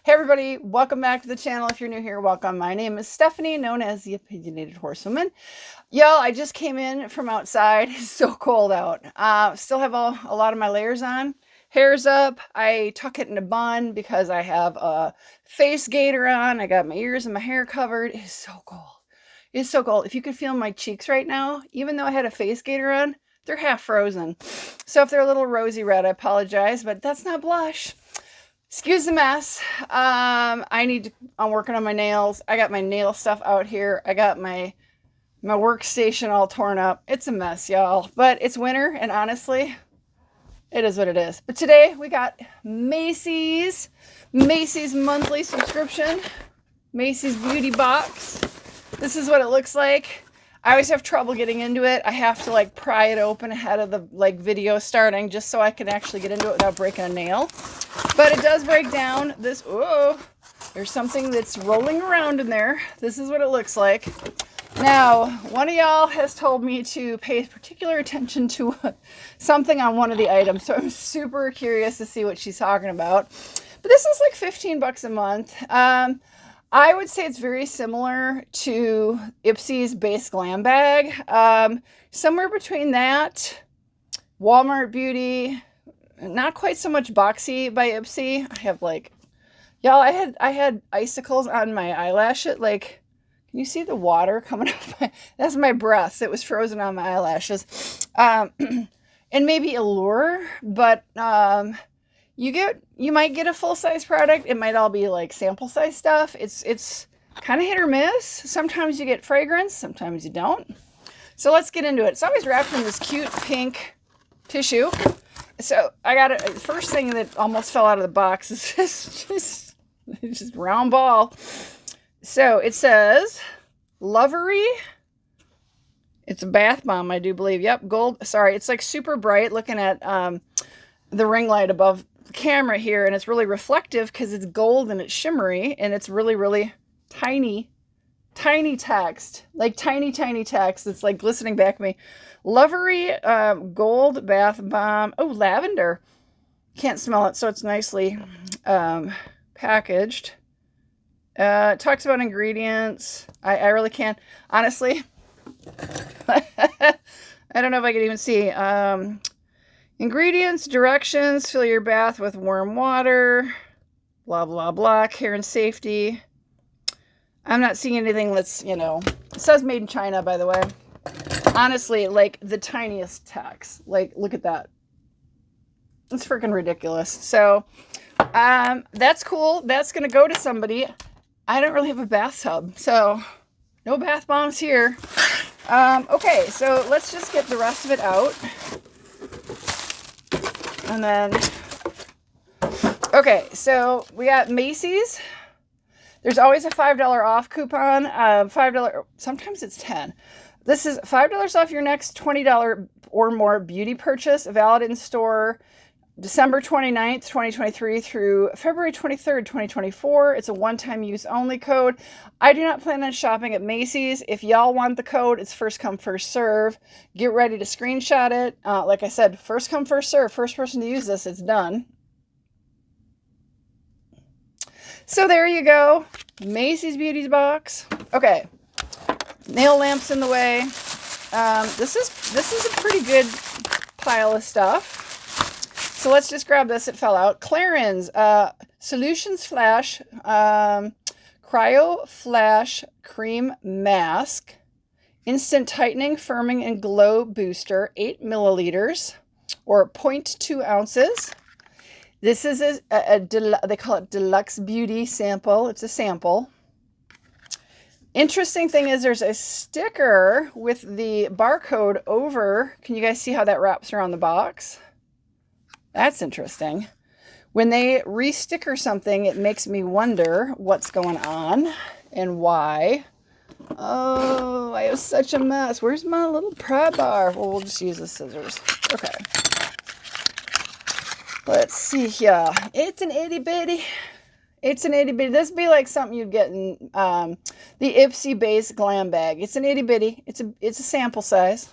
Hey everybody, welcome back to the channel. If you're new here, welcome. My name is Stephanie, known as the Opinionated Horsewoman. Y'all, I just came in from outside. It's so cold out. Still have a lot of my layers on. Hair's up. I tuck it in a bun because I have a face gaiter on. I got my ears and my hair covered. It is so cold. It's so cold. If you could feel my cheeks right now, even though I had a face gaiter on, they're half frozen. So if they're a little rosy red, I apologize, but that's not blush. Excuse the mess. I'm working on my nails. I got my nail stuff out here. I got my workstation all torn up. It's a mess, y'all. But it's winter, and honestly, it is what it is. But today we got Macy's monthly subscription, Macy's beauty box. This is what it looks like. I always have trouble getting into it. I have to like pry it open ahead of the video starting just so I can actually get into it without breaking a nail. But it does break down this. Oh, there's something that's rolling around in there. This is what it looks like. Now, one of y'all has told me to pay particular attention to something on one of the items. So I'm super curious to see what she's talking about. But this is like 15 bucks a month. I would say it's very similar to Ipsy's base glam bag. Somewhere between that, Walmart Beauty, not quite so much Boxy by Ipsy. I have like, y'all, I had icicles on my eyelashes. Like, can you see the water coming up? That's my breath. It was frozen on my eyelashes. And maybe Allure, but you might get a full-size product. It might all be like sample size stuff. It's kind of hit or miss. Sometimes you get fragrance, sometimes you don't. So let's get into it. It's always wrapped in this cute pink tissue. So I got it. First thing that almost fell out of the box is just round ball. So it says Lovery. It's a bath bomb, I do believe. Yep, gold. Sorry, it's like super bright looking at the ring light above the camera here, and it's really reflective because it's gold and it's shimmery, and it's really, really tiny text, like tiny text. It's like glistening back at me. Lovery gold bath bomb. Oh, lavender. Can't smell it, so it's nicely packaged. It talks about ingredients. I really can't, honestly. I don't know if I can even see. Ingredients, directions, fill your bath with warm water, blah, blah, blah, care and safety. I'm not seeing anything that's, it says made in China, by the way. Honestly, like the tiniest text. Like, look at that. It's freaking ridiculous. So, that's cool. That's going to go to somebody. I don't really have a bathtub, so no bath bombs here. Okay, so let's just get the rest of it out. And then, okay, so we got Macy's. There's always a $5 off coupon. $5, sometimes it's 10. This is $5 off your next $20 or more beauty purchase, valid in store December 29th, 2023 through February 23rd, 2024. It's a one-time use only code. I do not plan on shopping at Macy's. If y'all want the code, it's first come, first serve. Get ready to screenshot it. Like I said, first come, first serve. First person to use this, it's done. So there you go. Macy's Beauty Box. Okay. Nail lamps in the way. This is a pretty good pile of stuff. So let's just grab this. It fell out. Clarins Solutions Flash Cryo Flash Cream Mask. Instant Tightening, Firming, and Glow Booster. 8 milliliters or 0.2 ounces. This is they call it Deluxe Beauty Sample. It's a sample. Interesting thing is there's a sticker with the barcode over. Can you guys see how that wraps around the box? That's interesting. When they re-sticker something, it makes me wonder what's going on and why. Oh, I have such a mess. Where's my little pry bar? Well, we'll just use the scissors. Okay. Let's see here. It's an itty bitty. It's an itty bitty. This would be like something you'd get in the Ipsy base glam bag. It's an itty bitty. It's a sample size.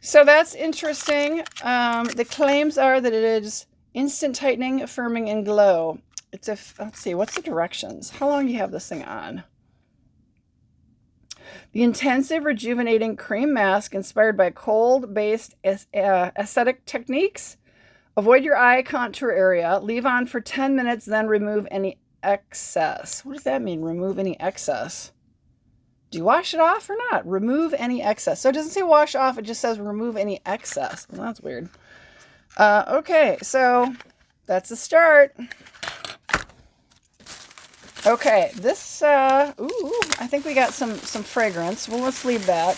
So that's interesting. The claims are that it is instant tightening, firming, and glow. It's a, let's see, what's the directions? How long do you have this thing on? The intensive rejuvenating cream mask inspired by cold-based aesthetic techniques. Avoid your eye contour area. Leave on for 10 minutes, then remove any excess. What does that mean, remove any excess? Do you wash it off or not? Remove any excess. So it doesn't say wash off, it just says remove any excess. Well, that's weird. Okay, so that's the start. Okay, this, ooh, I think we got some fragrance. Well, let's leave that.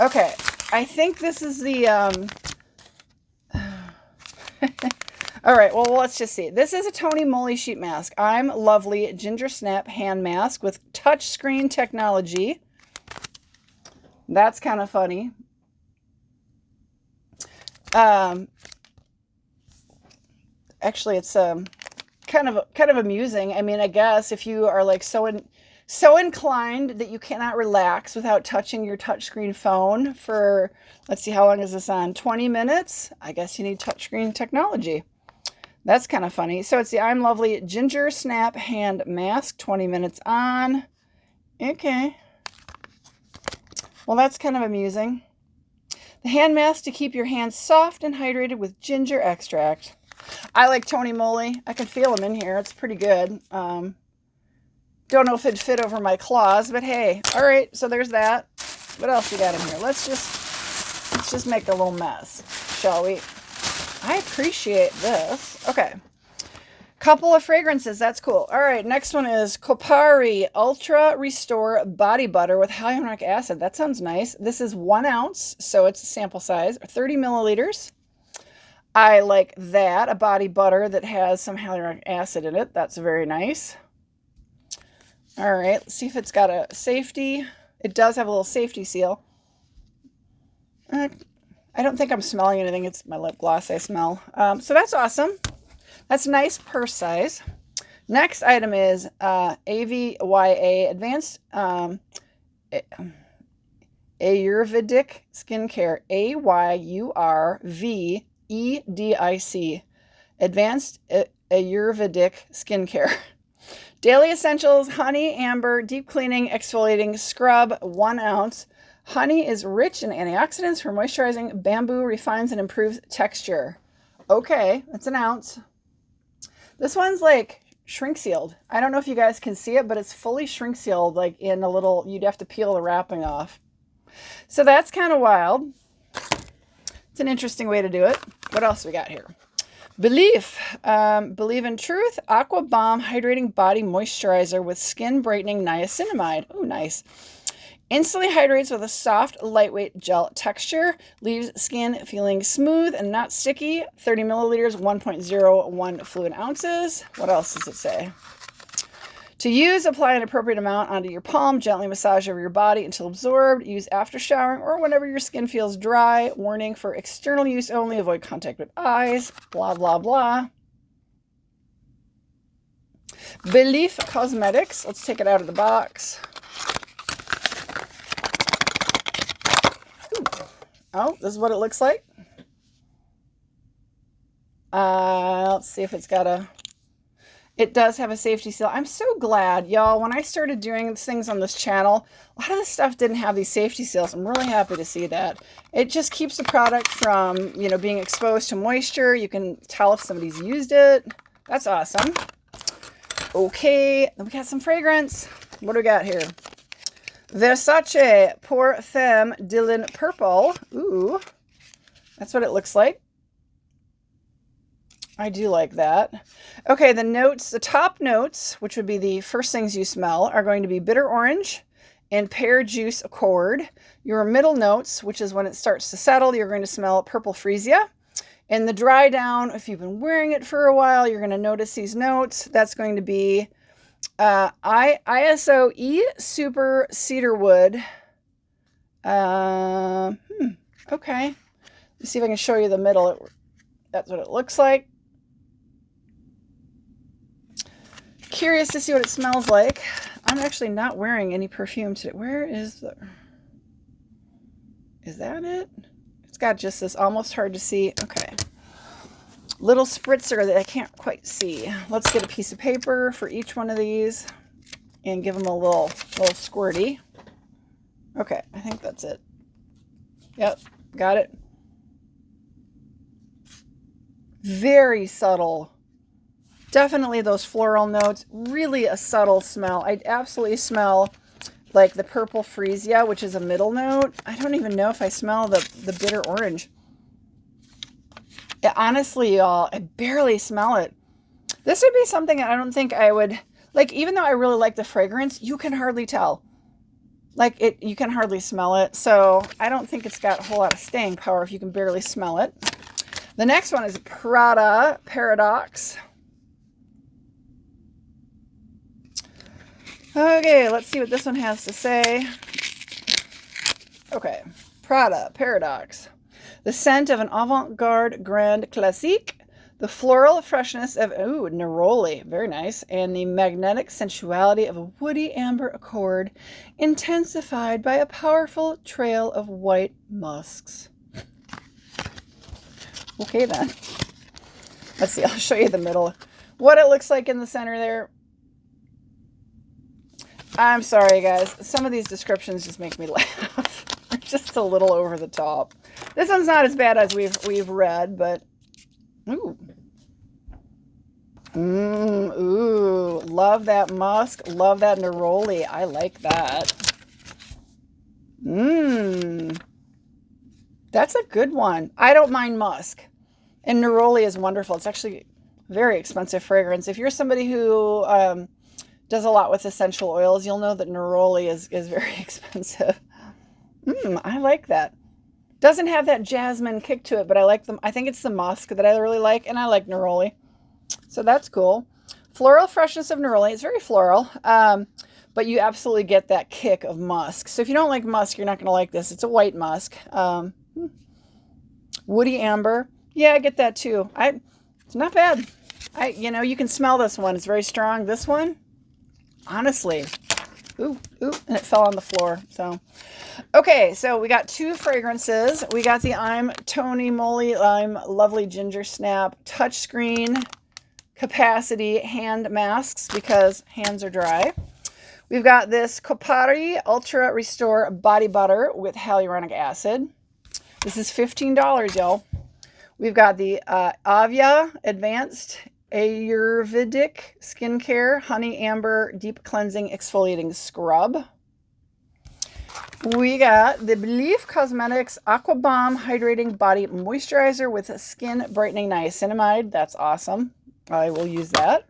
Okay, I think this is the, all right, well, let's just see. This is a Tony Moly sheet mask. I'm Lovely Ginger Snap hand mask with touchscreen technology. That's kind of funny. Actually, it's kind of amusing. I mean, I guess if you are like so inclined that you cannot relax without touching your touchscreen phone for, let's see, how long is this on? 20 minutes? I guess you need touchscreen technology. That's kind of funny. So it's the I'm Lovely Ginger Snap Hand Mask, 20 minutes on. Okay. Well, that's kind of amusing. The hand mask to keep your hands soft and hydrated with ginger extract. I like Tony Moly. I can feel them in here. It's pretty good. Don't know if it'd fit over my claws, but hey. All right, so there's that. What else we got in here? Let's just make a little mess, shall we? I appreciate this. Okay. Couple of fragrances. That's cool. All right. Next one is Kopari Ultra Restore Body Butter with hyaluronic acid. That sounds nice. This is 1 ounce, so it's a sample size, 30 milliliters. I like that. A body butter that has some hyaluronic acid in it. That's very nice. All right. Let's see if it's got a safety. It does have a little safety seal. I don't think I'm smelling anything. It's my lip gloss I smell. So that's awesome. That's nice purse size. Next item is AVYA Advanced Ayurvedic Skincare. AYURVEDIC. Advanced Ayurvedic Skincare. Daily Essentials, Honey, Amber, Deep Cleaning, Exfoliating Scrub, 1 ounce. Honey is rich in antioxidants for moisturizing. Bamboo refines and improves texture. Okay, that's 1 ounce. This one's like shrink sealed. I don't know if you guys can see it, but it's fully shrink sealed, like in a little, you'd have to peel the wrapping off. So that's kind of wild. It's an interesting way to do it. What else we got here? Believe in Truth Aqua Bomb Hydrating Body Moisturizer with Skin Brightening Niacinamide. Oh, nice. Instantly hydrates with a soft, lightweight gel texture. Leaves skin feeling smooth and not sticky. 30 milliliters, 1.01 fluid ounces. What else does it say? To use, apply an appropriate amount onto your palm. Gently massage over your body until absorbed. Use after showering or whenever your skin feels dry. Warning for external use only. Avoid contact with eyes. Blah, blah, blah. Belief Cosmetics. Let's take it out of the box. Oh, this is what it looks like. Let's see if it's got a... It does have a safety seal. I'm so glad, y'all. When I started doing things on this channel, a lot of this stuff didn't have these safety seals. I'm really happy to see that. It just keeps the product from, you know, being exposed to moisture. You can tell if somebody's used it. That's awesome. Okay, then we got some fragrance. What do we got here? Versace Pour Femme Dylan Purple. Ooh, that's what it looks like. I do like that. Okay, the notes, the top notes, which would be the first things you smell, are going to be bitter orange and pear juice accord. Your middle notes, which is when it starts to settle, you're going to smell purple freesia. And the dry down, if you've been wearing it for a while, you're going to notice these notes. That's going to be ISOE Super Cedarwood. Okay. Let's see if I can show you the middle. That's what it looks like. Curious to see what it smells like. I'm actually not wearing any perfume today. Where is the... Is that it? It's got just this almost hard to see. Okay. little spritzer that I can't quite see. Let's get a piece of paper for each one of these and give them a little squirty. Okay, I think that's it. Yep, got it. Very subtle. Definitely those floral notes. Really a subtle smell. I absolutely smell like the purple freesia, which is a middle note. I don't even know if I smell the bitter orange. Honestly, y'all, I barely smell it. This would be something I don't think I would, like, even though I really like the fragrance, you can hardly tell. Like, you can hardly smell it. So I don't think it's got a whole lot of staying power if you can barely smell it. The next one is Prada Paradox. Okay, let's see what this one has to say. Okay, Prada Paradox. The scent of an avant-garde grand classique. The floral freshness of, ooh, neroli, very nice. And the magnetic sensuality of a woody amber accord, intensified by a powerful trail of white musks. Okay then. Let's see, I'll show you the middle. What it looks like in the center there. I'm sorry, guys. Some of these descriptions just make me laugh. They're just a little over the top. This one's not as bad as we've read, but ooh. Ooh, love that musk. Love that neroli. I like that. That's a good one. I don't mind musk. And neroli is wonderful. It's actually a very expensive fragrance. If you're somebody who does a lot with essential oils, you'll know that neroli is very expensive. I like that. Doesn't have that jasmine kick to it, but I like them. I think it's the musk that I really like, and I like neroli. So that's cool. Floral freshness of neroli. It's very floral, but you absolutely get that kick of musk. So if you don't like musk, you're not going to like this. It's a white musk. Woody amber. Yeah, I get that too. It's not bad. You can smell this one. It's very strong. This one, honestly, ooh, and it fell on the floor. So, okay, so we got two fragrances. We got the I'm Tony Moly Lime Lovely Ginger Snap Touchscreen Capacity Hand Masks because hands are dry. We've got this Kopari Ultra Restore Body Butter with hyaluronic acid. This is $15, y'all. We've got the Avia Advanced Ayurvedic Skincare Honey Amber Deep Cleansing Exfoliating Scrub. We got the Belief Cosmetics Aqua Bomb Hydrating Body Moisturizer with Skin Brightening Niacinamide. That's awesome. I will use that.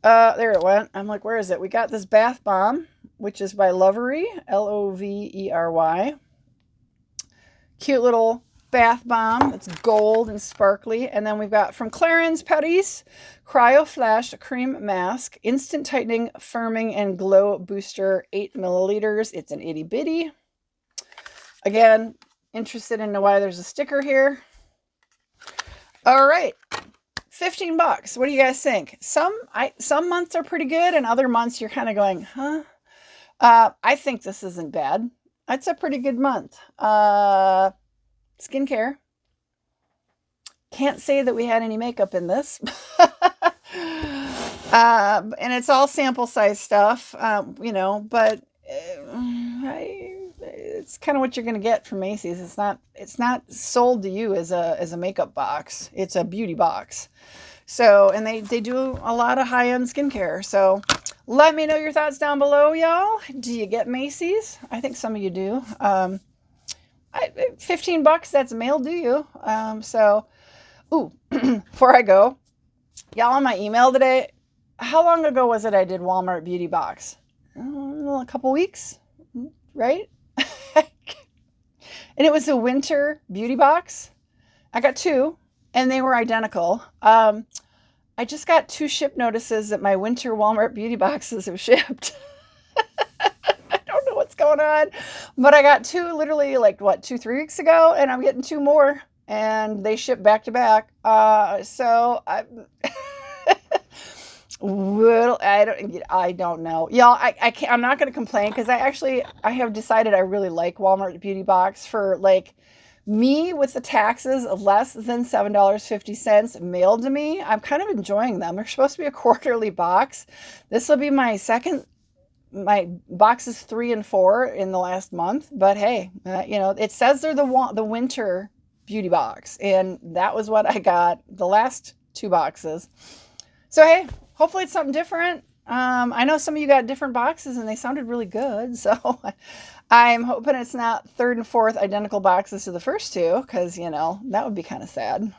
There it went. I'm like, where is it? We got this Bath Bomb, which is by Lovery, Lovery. Cute little bath bomb. It's gold and sparkly. And then we've got from Clarins Paris, Cryo Flash Cream Mask, Instant Tightening, Firming, and Glow Booster, 8 milliliters. It's an itty bitty. Again, interested in why there's a sticker here. All right. 15 bucks. What do you guys think? Some months are pretty good, and other months you're kind of going, huh? I think this isn't bad. It's a pretty good month. Skincare. Can't say that we had any makeup in this. And it's all sample size stuff, but it's kind of what you're going to get from Macy's. It's not sold to you as a makeup box. It's a beauty box. So, and they do a lot of high-end skincare. So let me know your thoughts down below, y'all. Do you get Macy's? I think some of you do. 15 bucks, that's mail due. Before I go, y'all, on my email today, how long ago was it I did Walmart Beauty Box? A couple weeks, right? And it was a winter beauty box. I got two, and they were identical. I just got 2 ship notices that my winter Walmart beauty boxes have shipped. I don't know what's going on, but I got 2 literally 2-3 weeks ago, and I'm getting 2 more, and they ship back to back. So well, I don't know, y'all. I'm not going to complain because I have decided I really like Walmart Beauty Box for Me with the taxes less than $7.50 mailed to me. I'm kind of enjoying them. They're supposed to be a quarterly box. This will be my boxes 3 and 4 in the last month. But hey, you know, it says they're the winter beauty box, and that was what I got the last 2 boxes. So hey, hopefully it's something different. I know some of you got different boxes and they sounded really good, so I'm hoping it's not 3rd and 4th identical boxes to the first 2, because, you know, that would be kind of sad.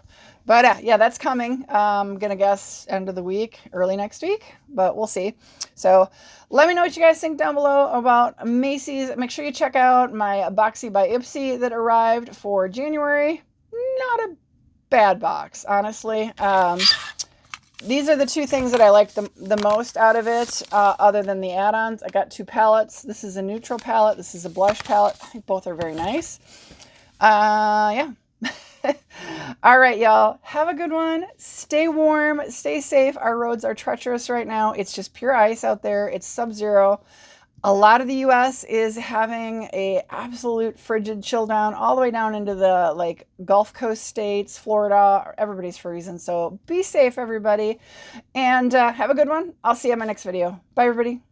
But yeah, that's coming. I'm going to guess end of the week, early next week, but we'll see. So let me know what you guys think down below about Macy's. Make sure you check out my Boxy by Ipsy that arrived for January. Not a bad box, honestly. These are the 2 things that I like the most out of it, other than the add-ons. I got 2 palettes. This is a neutral palette. This is a blush palette. I think both are very nice. Yeah. All right, y'all. Have a good one. Stay warm. Stay safe. Our roads are treacherous right now. It's just pure ice out there. It's sub-zero. A lot of the U.S. is having a absolute frigid chill down all the way down into the like Gulf Coast states, Florida. Everybody's freezing. So be safe, everybody. And have a good one. I'll see you in my next video. Bye, everybody.